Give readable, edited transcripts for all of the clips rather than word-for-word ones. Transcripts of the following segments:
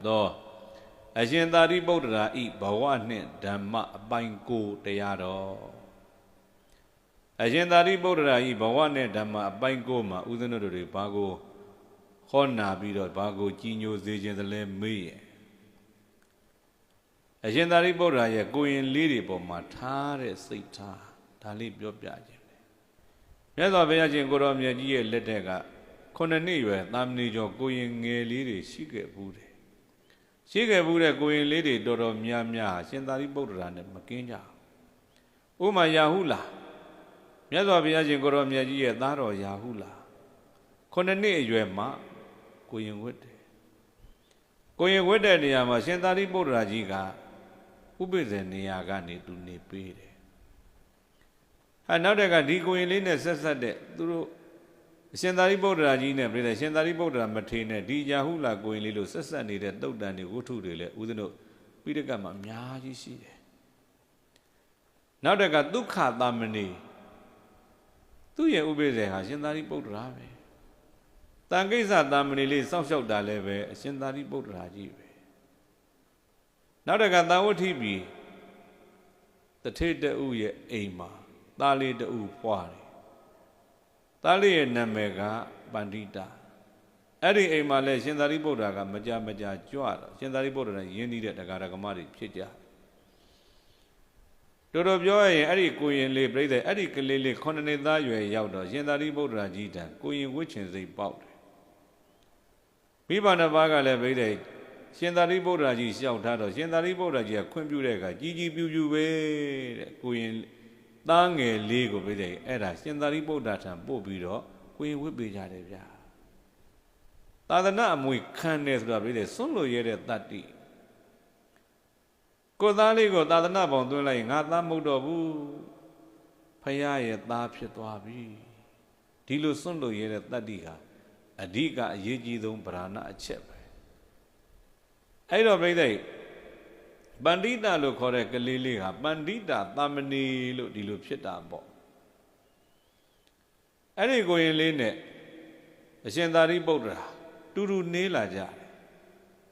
သောအရှင်သာရိပုတ္တရာဤဘဝနှင့်ဓမ္မအပိုင်ကိုတရားတော်အရှင်သာရိပုတ္တရာဤဘဝနှင့်ဓမ္မအပိုင်ကိုမှာဥဒ္ဒနတို့တွေဘာကိုဟောနာပြီးတော့ဘာကိုကြီးညိုစေခြင်းသလဲမေးရဲ့အရှင်သာရိပုတ္တရာရဲ့ကိုရင်လေးတွေပေါ်မှာထားတဲ့စိတ်ထားဒါလေးပြောပြခြင်းပဲမြတ်စွာဘုရားရှင်ကိုရောမြတ်ကြီးရဲ့လက်ထက်က9နှစ်ရွယ်သာမဏေကျော်ကိုရင်ငယ်လေးတွေရှိခဲ့ဘူးတယ်ရှိခဲ့ဘူးတဲ့ကိုရင်လေးတွေတော်တော်များများရှင်သာရိပုတ္တရာနဲ့မကင်းကြဘူးဥမာယာဟုလာမြတ်စွာဘုရားရှင်ကိုရောမြတ်ကြီးရဲ့သားတော်ယာဟုလာ9နှစ်အရွယ်မှာကိုရင်ဝတ်တယ်ကိုရင်ဝတ်တဲ့နေရာမှာရှင်သာရိပုတ္တရာကြီးကဥပိ္ပဇေနေရာကနေသူနေပေးတယ်နောက်တက်ကဒီကိုရင်လေးနဲ့ဆက်ဆက်တဲ့သူတို့အရှင်သာရိပုတ္တရာကြီးနဲ့ပြည်တယ်ရှင်သာရိပုတ္တရာမထေရနဲ့ဒီယာဟုလာကိုရင်လေးလို့ဆက်ဆက်နေတဲ့တုတ်တန်တွေဝတ္ထုတွေလည်းဦးဇင်းတို့ပိဋကတ်မှာအများကြီးရှိတယ်နောက်တက်ကဒုက္ခသမဏေသူ့ရဲ့ဥပိ္ပဇေဟာရှင်သာရိပုတ္တရာပဲတန်ကိစ္စသမဏေလေးစောင့်ရှောက်တာလည်းပဲအရှင်သာရိပုတ္တရာကြီးပဲနောက်တကသာဝဋ္ဌိပြီတထေတူရဲ့အိမ်မှာသားလေးတူဖွာတယ်သားလေးရဲ့နာမည်ကပန္တိတာအဲ့ဒီအိမ်မှာလဲရှင်သာရိပုတ္တရာကမကြကြွတော့ရှင်သာရိပုတ္တရာယဉ်နေတဲ့တရားဓမ္မတွေဖြစ်ကြတော်ပြောရရင်အဲ့ဒီကိုရင်လေးပြိဿအဲ့ဒီကလေးလေး9နှစ်သားရွယ်ရောက်တော့ရှင်သာရိပုတ္တရာကြီးတန်ကိုရင်ဝှချင်စိတ်ပေါက်တယ်မိဘနှစ်ပါးကလည်းပြိဿရှင်သာရိပုတ္တရာကြီးလျှောက်ထားတော့ရှင်သာရိပုတ္တရာကြီးကခွင့်ပြုတဲ့အခါကြီးပြူပဲတဲ့ကိုရင်သားငယ်လေးကိုပြိဿအဲ့ဒါရှင်သာရိပုတ္တရာထံပို့ပြီးတော့ကိုရင်ဝှပေးကြတယ်ဗျာသာသနာအမွေခံတယ်ဆိုတာပြိဿစွန့်လို့ရတဲ့တတ္တိကိုသားလေးကိုသာသနာပေါင်းသွင်းလိုက်ငါသားမဟုတ်တော့ဘူးဖယားရဲ့သားဖြစ်သွားပြီဒီလိုစွန့်လို့ရတဲ့တတ္တိဟာအဓိကအရေးကြီးဆုံးဗราဏအချက်ပဲအဲ့တော့ပြိဿပန္တိတာလို့ခေါ်တဲ့ကလေးလေးဟာပန္တိတာသမဏေလို့ဒီလိုဖြစ်တာပေါ့အဲ့ဒီကိုရင်လေးနဲ့အရှင်သာရိပုတ္တရာတူတူနေလာကြတယ်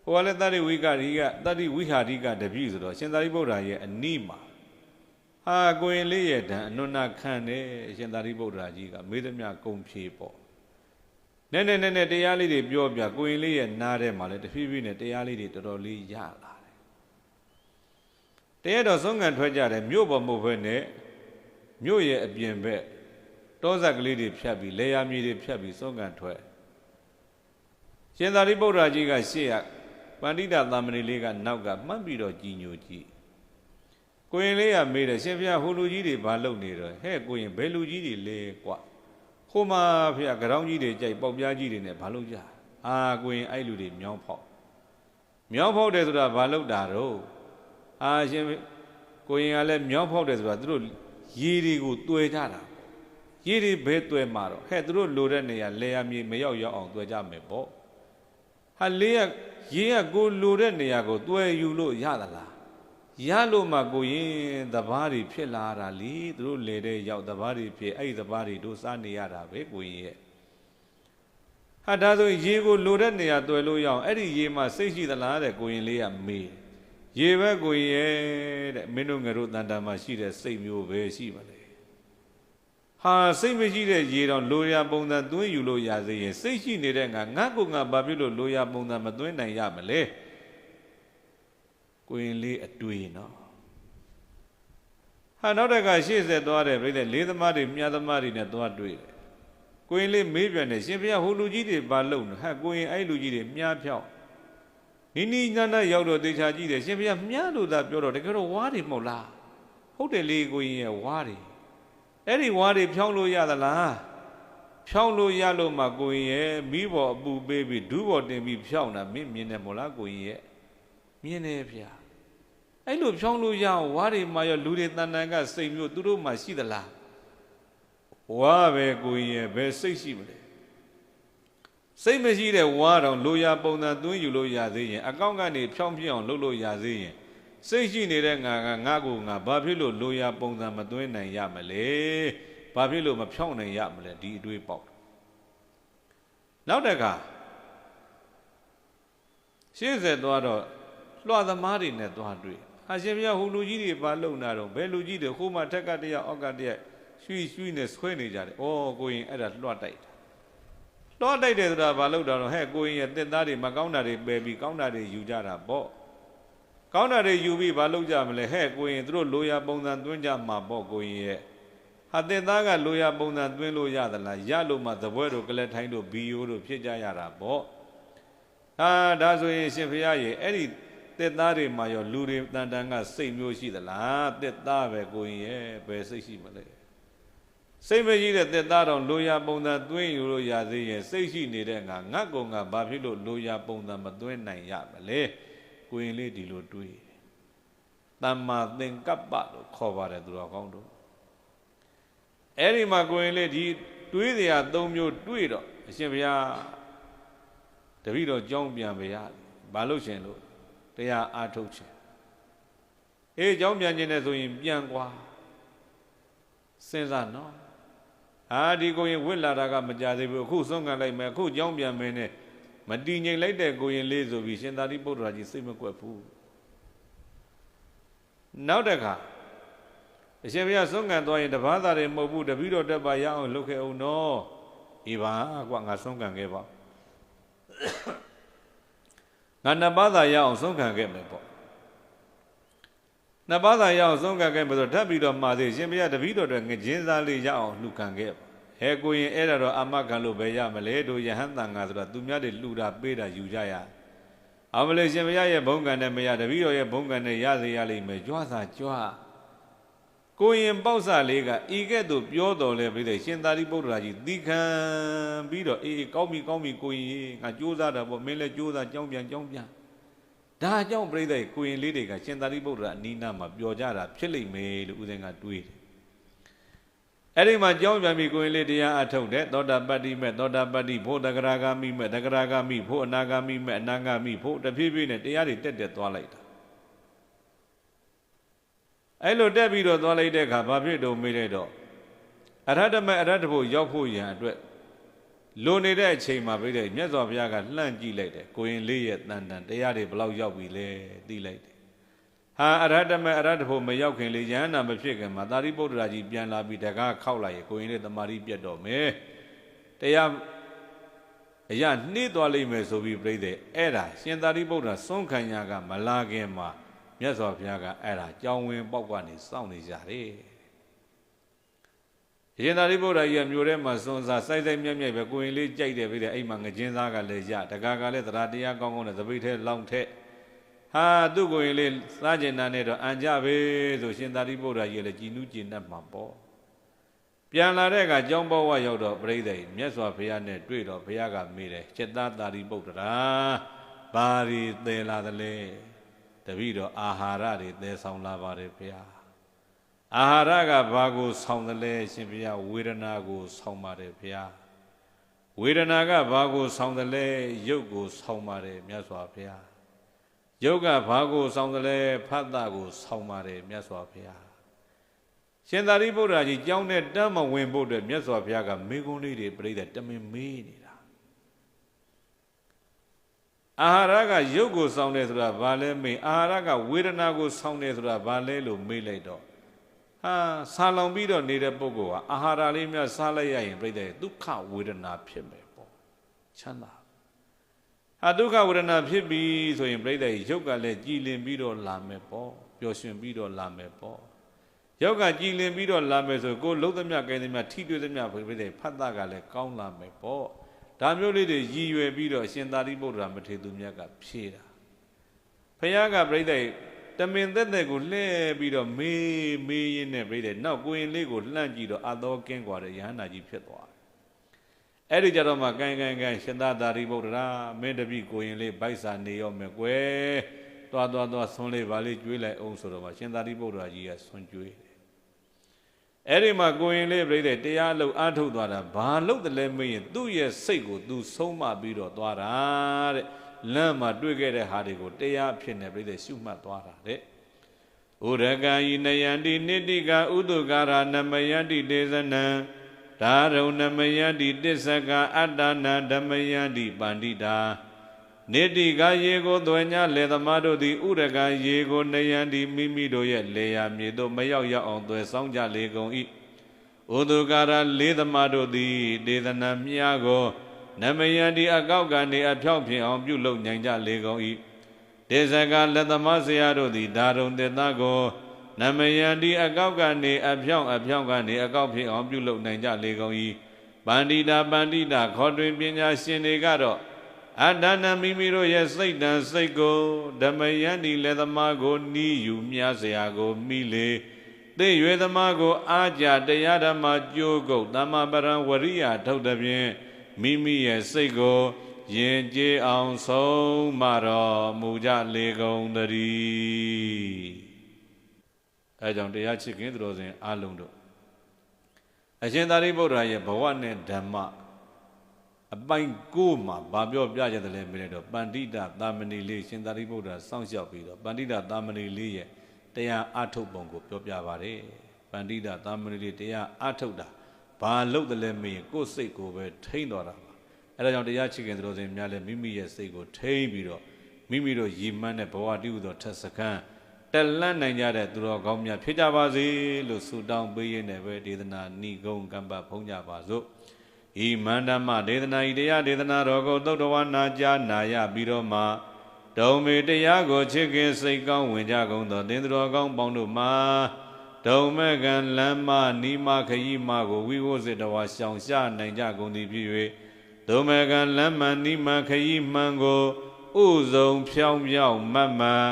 ဟိုကလည်းတတ္တိဝိဟာရိကတပည့်ဆိုတော့ရှင်သာရိပုတ္တရာရဲ့အနိမှာဟာကိုရင်လေးရဲ့ဓာန်အနုနာခံတယ်အရှင်သာရိပုတ္တရာကြီးကမေးသမျှကုံဖြေပေါ့နဲ့တရားလေးတွေပြောပြကိုရင်လေးရဲ့နားထဲမှာလည်းတဖြည်းဖြည်းနဲ့တရားလေးတွေတော်တော်လေးရလာတယ်တရားတော်ဆုံးခံထွက်ကြတယ်မြို့ပေါ်မဟုတ်ဘဲနဲ့မြို့ရဲ့အပြင်ဘက်တောဆက်ကလေးတွေဖြတ်ပြီးလေယာမြေတွေဖြတ်ပြီးဆုံးခံထွက်ရှင်သာရိပုတ္တရာကြီးကရှေ့ကပန္တိတာသမဏေလေးကနောက်ကမှတ်ပြီးတော့ကြည်ညိုကြည့်ကိုရင်လေးကမေးတယ်ရှင်ဘုရားဟိုလူကြီးတွေဘာလုပ်နေတော့ဟဲ့ကိုရင်ဘယ်လူကြီးတွေလဲကွာဟိုမှာဘုရားကြောင်ကြီးတွေကြိုက်ပေါက်ပြားကြီးတွေနဲ့ဘာလုပ်ကြကိုရင်အဲ့လူတွေမြောင်းဖောက်တယ်ဆိုတာဘာလုပ်တာတော့ရှင်ကိုရင်ကလည်းမြောင်းဖောက်တယ်ဆိုတာသူတို့ရေတွေကိုတွယ်ကြတာရေတွေဘဲတွယ်မှာတော့ဟဲ့သူတို့လိုတဲ့နေရာလေယာမြေမရောက်အောင်တွယ်ကြမယ်ပေါ့ရေကကိုလိုတဲ့နေရာကိုတွယ်ယူလို့ရသလားရလို့မှကိုရင်သဘာတွေဖြစ်လာတာလေသူတို့လေတဲ့ရောက်သဘာတွေဖြစ်အဲ့ဒီသဘာတွေတို့စားနေရတာပဲကိုရင်ရဲ့ဒါဆိုရေကိုလိုတဲ့နေရာတွယ်လို့ရအောင်အဲ့ဒီရေမှာစိတ်ရှိသလားတဲ့ကိုရင်လေးကမေးရေပဲကိုရင်ရဲ့တဲ့မင်းတို့ငါတို့တန်တာမှာရှိတဲ့စိတ်မျိုးပဲရှိပါလေစိတ်မရှိတဲ့ရေတော့လိုရာပုံစံသွင်းယူလို့ရစေရင်စိတ်ရှိနေတဲ့ငါကိုငါဘာဖြစ်လို့လိုရာပုံစံမသွင်းနိုင်ရမလဲကိုရင်လေးအတွေ့နော်နောက်တက်ကရှေ့ဆက်သွားတယ်ပြိတ္တလေးသမားတွေမြတ်သမားတွေနဲ့သွားတွေ့တယ်ကိုရင်လေးမေးပြန်တယ်ရှင်ဘုရားဟိုလူကြီးတွေဘာလုပ်နေကိုရင်အဲ့လူကြီးတွေမြားဖြောက်နီးနားရောက်တော့တေချာကြည့်တယ်ရှင်ဘုရားမြားလို့သာပြောတော့တကယ်တော့ဝါးတွေမဟုတ်လားဟုတ်တယ်လေကိုရင်ရဲ့ဝါးတွေအဲ့ဒီဝါးတွေဖြောင်းလို့ရသလားဖြောင်းလို့ရလို့မှကိုရင်ရဲ့မိဘော်အပူပေးပြီးဒူးဘော်တင်ပြီးဖြောင်းတာမင်းမြင်တယ်မို့လားကိုရင်ရဲ့မြင်တယ်ဗျာအဲ့လိုဖြောင်းလို့ရအောင်ဝါးတွေမှာရောလူတွေတန်တန်ကစိတ်မျိုးသူတို့မှရှိသလားဝါးပဲကိုရင်ရဲ့ဘယ်စိတ်ရှိမလဲစိတ်မရှိတဲ့ဝါးတော့လိုရာပုံစံသွင်းယူလို့ရသေးရင်အကောင့်ကနေဖြောင်းပြအောင်လုပ်လို့ရသေးရင်စိတ်ရှိနေတဲ့ငါကငါကိုငါဘာဖြစ်လို့လိုရာပုံစံမသွင်းနိုင်ရမလဲဘာဖြစ်လို့မဖြောင်းနိုင်ရမလဲဒီအတွေးပေါက်နောက်တခါ ရှေ့ဆက်သွားတော့လွှတ်သမားတွေနဲ့သွားတွေ့အရှင်ဘုရားဟိုလူကြီးတွေဘာလုံနာတော့ဘယ်လူကြီးတွေဟိုမှာထက်ကတည်းကအောက်ကတည်းကရွှီနဲ့ဆွဲနေကြတယ်ဩကိုရင်အဲ့ဒါလွှတ်တိုက်လွှတ်တိုက်တယ်ဆိုတာဘာလို့တော့ဟဲ့ကိုရင်ရဲ့တစ်သားတွေမကောင်းတာတွေပယ်ပြီးကောင်းတာတွေယူကြတာပေါ့ကောင်းတာတွေယူပြီးဘာလို့ကြမလဲဟဲ့ကိုရင်သူတို့လိုရာပုံစံသွင်းကြမှာပေါ့ကိုရင်ရဲ့ဟာတစ်သားကလိုရာပုံစံသွင်းလို့ရသလားရလို့မှသပွဲတို့ကလက်ထိုင်းတို့ဘီယိုတို့ဖြစ်ကြရတာပေါ့ဟာဒါဆိုရင်ရှင်ဘုရားရဲ့အဲ့ဒီတစ်သားတွေမှာရောလူတွေတန်တန်ကစိတ်မျိုးရှိသလားတစ်သားပဲကိုရင်ရဲ့ဘယ်စိတ်ရှိမလဲစိတ်မရှိတဲ့တစ်သားတော်လိုရာပုံစံသွင်းယူလို့ရသေးရဲ့စိတ်ရှိနေတဲ့ငါငတ်ကောင်ကဘာဖြစ်လို့လိုရာပုံစံမသွင်းနိုင်ရမလဲကိုရင်လေးဒီလိုတွေးတမ္မာသင်္ကပ္ပလို့ခေါ်ပါတယ်သူတော်ကောင်းတို့အဲ့ဒီမှာကိုရင်လေးဒီတွေးစရာ၃မျိုးတွေးတော့အရှင်ဘုရားတပည့်တော်ကြောင်းပြန်ပါရဘာလို့ရှင်လို့တရားအားထုတ်ခြင်းအေးကြောင်းပြန်ခြင်းနဲ့ဆိုရင်ပြန်ကွာစဉ်းစားနော်ဟာဒီကိုရင်ဝစ်လာတာကမကြသေးဘူးအခုဆုံးခံလိုက်မယ်အခုကြောင်းပြန်မယ်နဲ့မတည်ငြိမ်လိုက်တဲ့ကိုရင်လေးဆိုပြီးရှင်သာရိပုတ္တရာကြီးစိတ်မကွက်ဘူးနောက်တစ်ခါအရှင်ဘုရားဆုံးခံသွားရင်တပါးသားတွေမဟုတ်ဘူးတပည့်တော်တက်ပါရအောင်လုပ်ခဲ့အောင်နော်အေးပါကွာငါဆုံးခံခဲ့ပါငါနှစ်ပါးသာရအောင်ဆုံးခံခဲ့မယ်ပေါ့နှစ်ပါးသာရအောင်ဆုံးခံခဲ့မယ်ဆိုထပ်ပြီးတော့မှာသေးရှင်ဘုရားတပည့်တော်တွေငကျင်းစားလေးရအောင်လှူခံခဲ့ပါဟဲကိုရင်အဲ့ဒါတော့အမခံလို့ပဲရမလဲတို့ယဟန်တန်ငါဆိုတာသူများတွေလှူတာပေးတာယူကြရအောင်မလို့ရှင်ဘုရားရဲ့ဘုံကံနဲ့မရတပည့်တော်ရဲ့ဘုံကံနဲ့ရစေရလိမ့်မယ်ကြွားစာကြွားကိုရင်ပေါ့ဆလေးကဤကဲ့သို့ပြောတော်လဲပြိတဲ့ရှင်သာရိပုတ္တရာကြီးသီခံပြီးတော့အေးကောင်းပြီကိုရင်ငါကြိုးစားတာပေါ့မင်းလည်းကြိုးစားကြောင်းပြန်ဒါအကြောင်းပြိတဲ့ကိုရင်လေးတွေကရှင်သာရိပုတ္တရာအနီးနားမှာပျော်ကြတာဖြစ်လိမ့်မယ်လို့ဦးဇင်းကတွေးတယ်အဲ့ဒီမှာကြောင်းပြန်ပြီးကိုရင်လေးတရားအထုတ်တယ်သောတာပတ္တိမဲ့သောတာပတ္တိဖို့တဂရဂါမိမဲ့တဂရဂါမိဖို့အနာဂါမိမဲ့အနာဂါမိဖို့တဖြည်းဖြည်းနဲ့တရားတွေတက်သွားလိုက်တာအဲ့လိုတက်ပြီးတော့သွားလိုက်တဲ့အခါဘာဖြစ်တော့မေးလိုက်တော့အရဟတမေအရဟတဖို့ရောက်ဖို့ရန်အတွက်လိုနေတဲ့အချိန်မှာပြိတဲ့မြတ်စွာဘုရားကလှမ်းကြည့်လိုက်တယ်ကိုရင်လေးရဲ့တန်တန်တရားတွေဘလောက်ရောက်ပြီလဲသိလိုက်တယ်ဟာအရဟတမေအရဟတဖို့မရောက်ခင်လေယန္နာမဖြစ်ခင်မှာသာရိပုတ္တရာကြီးပြန်လာပြီးတကားခောက်လိုက်ရကိုရင်လေးတမာရီပြတ်တော့မယ်တရားအရာနှိမ့်သွားလိမ့်မယ်ဆိုပြီးပြိတဲ့အဲ့ဒါရှင်သာရိပုတ္တရာစွန့်ခံရကမလာခင်မှာမြတ်စွာဘုရားကအဲ့ဒါကြောင်းဝင်ပေါက်ကနေစောင့်နေကြတယ်ရှင်သာရိပုတ္တရာကြီးကမြို့ထဲမှာစွန့်စားစိုက်မြက်ပဲကိုရင်လေးကြိုက်တယ်ပြီးတဲ့အိမ်မှာငကျင်းသားကလည်းရတကားကလည်းတရားတရားကောင်းကောင်းနဲ့သပိတ်ထဲလောင်းထက်ဟာသူ့ကိုရင်လေးစားကျင်တာနဲ့တော့အံကြပဲဆိုရှင်သာရိပုတ္တရာကြီးလည်းကြည်နူးကျင်တတ်မှာပေါ့ပြန်လာတဲ့အခါကျောင်းဘဝရောက်တော့ပြိဿမြတ်စွာဘုရားနဲ့တွေ့တော့ဘုရားကမေးတယ်จิตသားသာရိပုတ္တရာဘာရီသယ်လာသလဲတပည့်တော်အာဟာရတွေသယ်ဆောင်လာပါတယ်ဘုရားအာဟာရကဘာကိုဆောင်တယ်လဲရှင်ဘုရားဝေဒနာကိုဆောင်ပါတယ်ဘုရားဝေဒနာကဘာကိုဆောင်တယ်လဲရုပ်ကိုဆောင်ပါတယ်မြတ်စွာဘုရားရုပ်ကဘာကိုဆောင်တယ်လဲဖတ်တာကိုဆောင်ပါတယ်မြတ်စွာဘုရားရှင်သာရိပုတ္တရာကြီးကြောင်းနဲ့တမ်းမဝင်ဖို့အတွက်မြတ်စွာဘုရားကမေခွန်းလေးတွေပြိဿတမင်မေးနေတာအာဟာရကရုပ်ကိုဆောင်တယ်ဆိုတာဘာလဲမေးအာဟာရကဝေဒနာကိုဆောင်တယ်ဆိုတာဘာလဲလို့မေးလိုက်တော့ဟာဆာလောင်ပြီးတော့နေတဲ့ပုဂ္ဂိုလ်ကအာဟာရလေးများစားလိုက်ရရင်ပြိဿဒုက္ခဝေဒနာဖြစ်မယ်ပေါ့ချမ်းသာဟာဒုက္ခဝေဒနာဖြစ်ပြီဆိုရင်ပြိဿရုပ်ကလည်းကြည်လင်ပြီးတော့လာမယ်ပေါ့ပျော်ရွှင်ပြီးတော့လာမယ်ပေါ့ရုပ်ကကြည်လင်ပြီးတော့လာမယ်ဆိုကိုယ်လုံးသမျှကိုင်းသမျှထိတွေ့သမျှပြိဿဖတ်တာကလည်းကောင်းလာမယ်ပေါ့ဒါမျိုးလေးတွေရည်ရွယ်ပြီးတော့ရှင်သာရိပုတ္တရာမထေရသူမြတ်ကဖြေတာဘုရားကပြိဿတမင်သက်ကိုလှည့်ပြီးတော့မေးရင်းနဲ့ပြိဿနောက်ကိုရင်လေးကိုလှမ်းကြည့်တော့အသောကင်းกว่าတဲ့ယဟန္တာကြီးဖြစ်သွားတယ်အဲ့ဒီကြတော့မှကိုင်းရှင်သာရိပုတ္တရာမင်းတပည့်ကိုရင်လေးဗိုက်စာနေရောမယ်ကွယ်သွားဆွန်းလေးပါလေးကျွေးလိုက်အောင်ဆိုတော့မှရှင်သာရိပုတ္တရာကြီးကဆွန်းကျွေးအဲ့ဒီမှာကိုရင်လေးပြိဿတရားလို့အားထုတ်သွားတာဘာလို့တလဲမေးရင်သူ့ရဲ့စိတ်ကိုသူဆုံးမပြီးတော့သွားတာတဲ့လမ်းမှာတွေ့ခဲ့တဲ့ဟာတွေကိုတရားဖြစ်နေပြိဿရှုမှတ်သွားတာတဲ့ဥရကံဤနယန္တိနိတိကဥတုကာရနမယန္တိတေဇနံဒါရုံနမယန္တိတစ္ဆကအတ္တနာဓမ္မယန္တိပန္တိတာ နေတိကရေကိုသွေညလေသမားတို့သည်ဥရကရေကိုနယံဒီမိမိတို့ရဲ့လေယာမြေသို့မရောက်ရောက်အောင်သွေဆောင်ကြလေကုန်၏ဥဒုကာရလေးသမားတို့သည်ဒေသနာမြာကိုနမယံဒီအကောက်ကနေအဖြောင့်ဖြစ်အောင်ပြုလုပ်နိုင်ကြလေကုန်၏ဒေဇကလက်သမားဆရာတို့သည်ဒါရုံတေသကိုနမယံဒီအကောက်ကနေအဖြောင့်ကနေအကောက်ဖြစ်အောင်ပြုလုပ်နိုင်ကြလေကုန်၏ပန္တိတာခေါ်တွင်ပညာရှင်တွေကတော့အတ္တနမိမိတို့ရဲ့စိတ်တန်စိတ်ကိုဓမ္မယံဒီလက်သမားကိုနီးယူမြားเสียကိုမိလေသိရွေသမားကိုအာကြတရားဓမ္မကြိုးကုတ်သမ္မာပရံဝရိယထုတ်တဲ့ဖြင့်မိမိရဲ့စိတ်ကိုယဉ်ကျေးအောင်ဆုံးမတော်မူကြလေကုန်သတည်းအဲကြောင့်တရားချစ်ခင်သူတော်စင်အားလုံးတို့အရှင်သာရိပုတ္တရာရဲ့ဘဝနဲ့ဓမ္မအပိုင်း9မှာဗာပြောပြကြတယ်လဲမြင်တော့ပန္တိတသာမဏေလေးရှင်သာရိပုတ္တရာစောင့်ရှောက်ပြီးတော့ပန္တိတသာမဏေလေးရဲ့တရားအထုတ်ပုံကိုပြောပြပါတယ်ပန္တိတသာမဏေလေးတရားအထုတ်တာဘာလို့တယ်လဲမင်းကိုယ်စိတ်ကိုပဲထိန်းတော်တာပါအဲဒါကြောင့်တရားချစ်ခင်သူတော်စင်များလဲမိမိရဲ့စိတ်ကိုထိန်းပြီးတော့မိမိတို့ရည်မှန်းတဲ့ဘဝတည်းဟူသောထက်စခန်းတက်လန့်နိုင်ကြတဲ့သူတော်ကောင်းများဖြစ်ကြပါစေလို့ဆုတောင်းပေးရင်းနဲ့ပဲဒေသနာဏိဂုံကမ္ဘာဖုံးကြပါစို့ဤမန္တမဒေသနာဤတရားဒေသနာတော်ကိုသုတ္တဝါနာကြားနာရပြီးတော့မှဒုံမေတရားကိုချစ်ခင်စိတ်ကောင်းဝင်ကြကုန်သောသင်္သူတော်ကောင်းပေါင်းတို့မှာဒုံမေကံလမ်းမနီမခရီးမကိုဝိဝုစေတဝါရှောင်ရှားနိုင်ကြကုန်သည်ဖြစ်၍ဒုံမေကံလမ်းမနီမခရီးမှန်ကိုဥဆုံးဖြောင်းဖြောင်းမတ်မှန်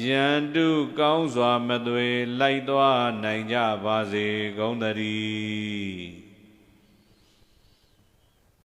ယန္တုကောင်းစွာမသွေလိုက်သွားနိုင်ကြပါစေကုန်သတည်း